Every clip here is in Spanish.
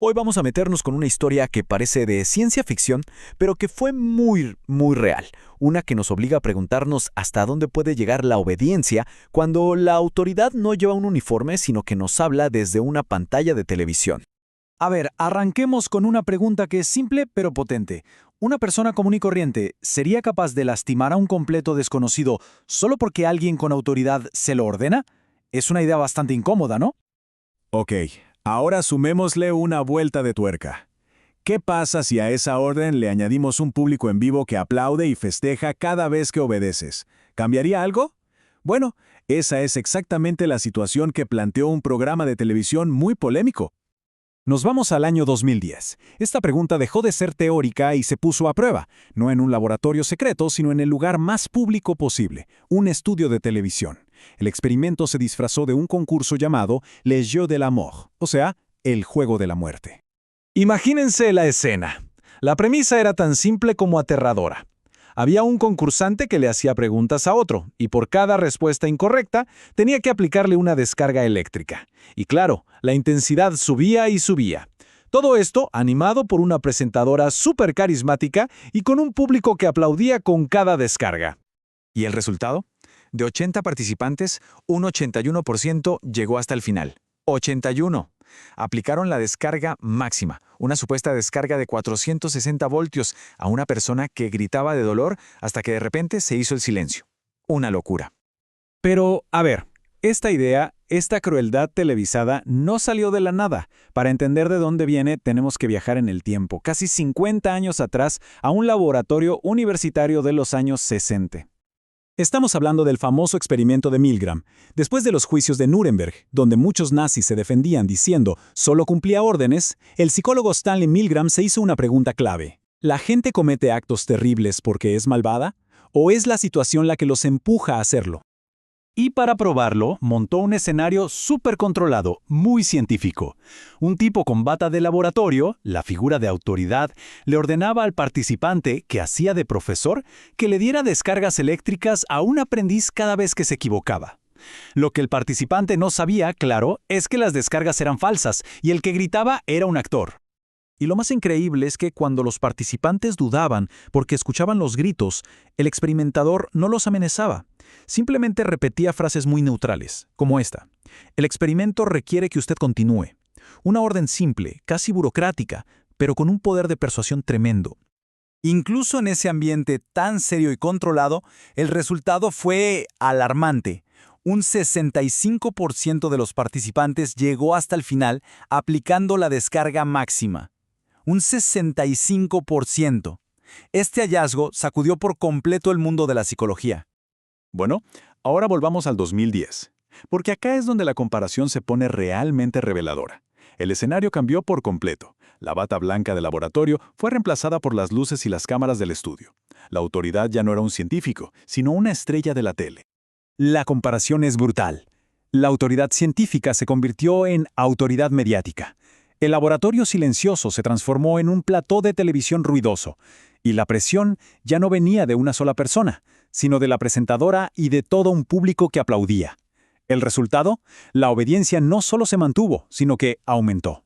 Hoy vamos a meternos con una historia que parece de ciencia ficción, pero que fue muy real. Una que nos obliga a preguntarnos hasta dónde puede llegar la obediencia cuando la autoridad no lleva un uniforme, sino que nos habla desde una pantalla de televisión. A ver, arranquemos con una pregunta que es simple pero potente. ¿Una persona común y corriente sería capaz de lastimar a un completo desconocido solo porque alguien con autoridad se lo ordena? Es una idea bastante incómoda, ¿no? Ok, ahora sumémosle una vuelta de tuerca. ¿Qué pasa si a esa orden le añadimos un público en vivo que aplaude y festeja cada vez que obedeces? ¿Cambiaría algo? Bueno, esa es exactamente la situación que planteó un programa de televisión muy polémico. Nos vamos al año 2010. Esta pregunta dejó de ser teórica y se puso a prueba, no en un laboratorio secreto, sino en el lugar más público posible, un estudio de televisión. El experimento se disfrazó de un concurso llamado Les Jeux de la Mort, o sea, el juego de la muerte. Imagínense la escena. La premisa era tan simple como aterradora. Había un concursante que le hacía preguntas a otro, y por cada respuesta incorrecta tenía que aplicarle una descarga eléctrica. Y claro, la intensidad subía y subía. Todo esto animado por una presentadora súper carismática y con un público que aplaudía con cada descarga. ¿Y el resultado? De 80 participantes, un 81% llegó hasta el final. 81. Aplicaron la descarga máxima, una supuesta descarga de 460 voltios a una persona que gritaba de dolor hasta que de repente se hizo el silencio. Una locura. Pero, a ver, esta idea, esta crueldad televisada no salió de la nada. Para entender de dónde viene, tenemos que viajar en el tiempo, casi 50 años atrás, a un laboratorio universitario de los años 60. Estamos hablando del famoso experimento de Milgram. Después de los juicios de Nuremberg, donde muchos nazis se defendían diciendo solo cumplía órdenes, el psicólogo Stanley Milgram se hizo una pregunta clave. ¿La gente comete actos terribles porque es malvada? ¿O es la situación la que los empuja a hacerlo? Y para probarlo, montó un escenario súper controlado, muy científico. Un tipo con bata de laboratorio, la figura de autoridad, le ordenaba al participante, que hacía de profesor, que le diera descargas eléctricas a un aprendiz cada vez que se equivocaba. Lo que el participante no sabía, claro, es que las descargas eran falsas y el que gritaba era un actor. Y lo más increíble es que cuando los participantes dudaban porque escuchaban los gritos, el experimentador no los amenazaba. Simplemente repetía frases muy neutrales, como esta. El experimento requiere que usted continúe. Una orden simple, casi burocrática, pero con un poder de persuasión tremendo. Incluso en ese ambiente tan serio y controlado, el resultado fue alarmante. Un 65% de los participantes llegó hasta el final aplicando la descarga máxima. Un 65%. Este hallazgo sacudió por completo el mundo de la psicología. Bueno, ahora volvamos al 2010, porque acá es donde la comparación se pone realmente reveladora. El escenario cambió por completo. La bata blanca del laboratorio fue reemplazada por las luces y las cámaras del estudio. La autoridad ya no era un científico, sino una estrella de la tele. La comparación es brutal. La autoridad científica se convirtió en autoridad mediática. El laboratorio silencioso se transformó en un plató de televisión ruidoso, y la presión ya no venía de una sola persona, sino de la presentadora y de todo un público que aplaudía. El resultado, la obediencia no solo se mantuvo, sino que aumentó.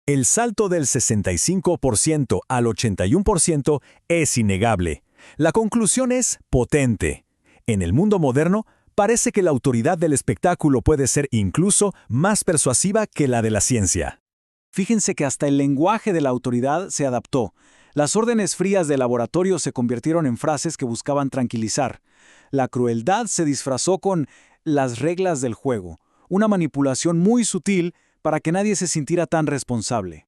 El salto del 65% al 81% es innegable. La conclusión es potente. En el mundo moderno, parece que la autoridad del espectáculo puede ser incluso más persuasiva que la de la ciencia. Fíjense que hasta el lenguaje de la autoridad se adaptó. Las órdenes frías del laboratorio se convirtieron en frases que buscaban tranquilizar. La crueldad se disfrazó con las reglas del juego, una manipulación muy sutil para que nadie se sintiera tan responsable.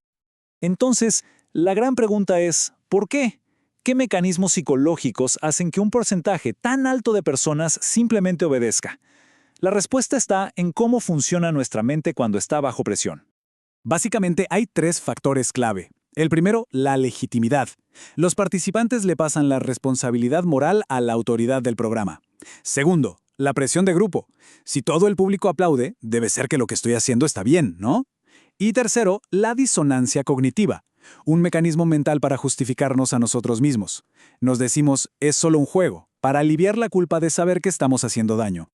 Entonces, la gran pregunta es, ¿por qué? ¿Qué mecanismos psicológicos hacen que un porcentaje tan alto de personas simplemente obedezca? La respuesta está en cómo funciona nuestra mente cuando está bajo presión. Básicamente hay 3 factores clave. El primero, la legitimidad. Los participantes le pasan la responsabilidad moral a la autoridad del programa. Segundo, la presión de grupo. Si todo el público aplaude, debe ser que lo que estoy haciendo está bien, ¿no? Y tercero, la disonancia cognitiva. Un mecanismo mental para justificarnos a nosotros mismos. Nos decimos, es solo un juego, para aliviar la culpa de saber que estamos haciendo daño.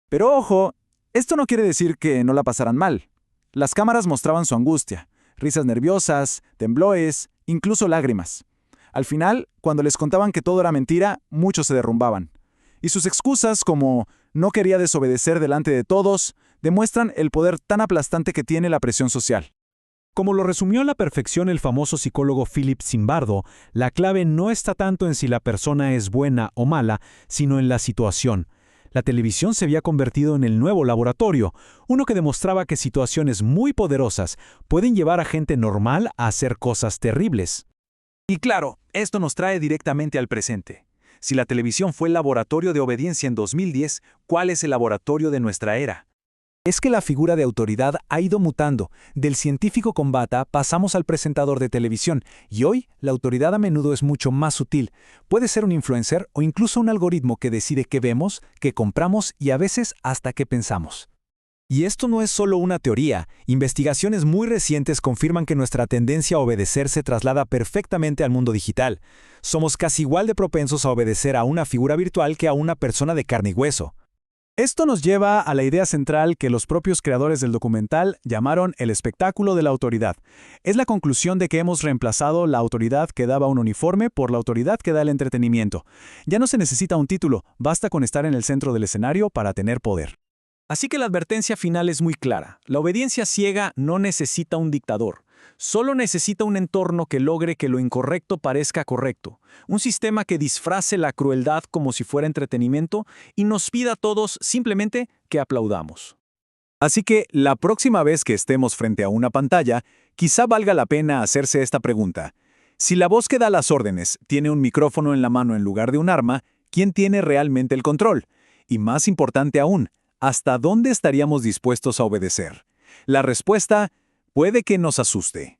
Pero ojo, esto no quiere decir que no la pasaran mal. Las cámaras mostraban su angustia. risas nerviosas, temblores, incluso lágrimas. Al final, cuando les contaban que todo era mentira, muchos se derrumbaban. Y sus excusas, como no quería desobedecer delante de todos, demuestran el poder tan aplastante que tiene la presión social. Como lo resumió a la perfección el famoso psicólogo Philip Zimbardo, la clave no está tanto en si la persona es buena o mala, sino en la situación. La televisión se había convertido en el nuevo laboratorio, uno que demostraba que situaciones muy poderosas pueden llevar a gente normal a hacer cosas terribles. Y claro, esto nos trae directamente al presente. Si la televisión fue el laboratorio de obediencia en 2010, ¿cuál es el laboratorio de nuestra era? Es que la figura de autoridad ha ido mutando. Del científico con bata pasamos al presentador de televisión, y hoy la autoridad a menudo es mucho más sutil. Puede ser un influencer o incluso un algoritmo que decide qué vemos, qué compramos y a veces hasta qué pensamos. Y esto no es solo una teoría. Investigaciones muy recientes confirman que nuestra tendencia a obedecer se traslada perfectamente al mundo digital. Somos casi igual de propensos a obedecer a una figura virtual que a una persona de carne y hueso. Esto nos lleva a la idea central que los propios creadores del documental llamaron el espectáculo de la autoridad. Es la conclusión de que hemos reemplazado la autoridad que daba un uniforme por la autoridad que da el entretenimiento. Ya no se necesita un título, basta con estar en el centro del escenario para tener poder. Así que la advertencia final es muy clara. La obediencia ciega no necesita un dictador. Solo necesita un entorno que logre que lo incorrecto parezca correcto. Un sistema que disfrace la crueldad como si fuera entretenimiento y nos pida a todos simplemente que aplaudamos. Así que la próxima vez que estemos frente a una pantalla, quizá valga la pena hacerse esta pregunta. Si la voz que da las órdenes tiene un micrófono en la mano en lugar de un arma, ¿quién tiene realmente el control? Y más importante aún, ¿hasta dónde estaríamos dispuestos a obedecer? La respuesta puede que nos asuste.